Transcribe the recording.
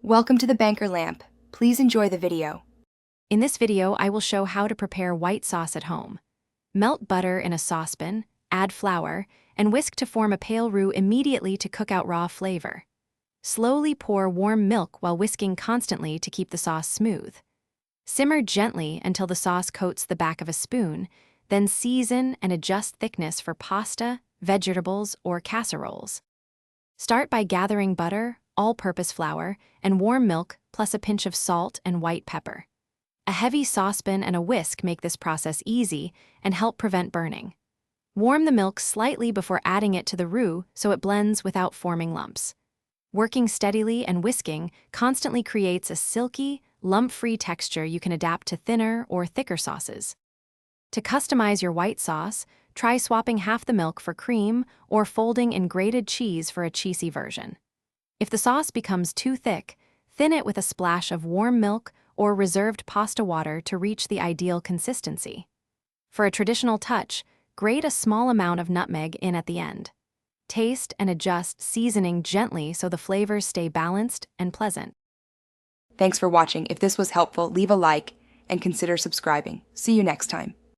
Welcome to the Banker Lamp. Please enjoy the video. In this video, I will show how to prepare white sauce at home. Melt butter in a saucepan, add flour, and whisk to form a pale roux immediately to cook out raw flavor. Slowly pour warm milk while whisking constantly to keep the sauce smooth. Simmer gently until the sauce coats the back of a spoon, then season and adjust thickness for pasta, vegetables, or casseroles. Start by gathering butter, all-purpose flour, and warm milk, plus a pinch of salt and white pepper. A heavy saucepan and a whisk make this process easy and help prevent burning. Warm the milk slightly before adding it to the roux so it blends without forming lumps. Working steadily and whisking constantly creates a silky, lump-free texture you can adapt to thinner or thicker sauces. To customize your white sauce, try swapping half the milk for cream or folding in grated cheese for a cheesy version. If the sauce becomes too thick, thin it with a splash of warm milk or reserved pasta water to reach the ideal consistency. For a traditional touch, grate a small amount of nutmeg in at the end. Taste and adjust seasoning gently so the flavors stay balanced and pleasant. Thanks for watching. If this was helpful, leave a like and consider subscribing. See you next time.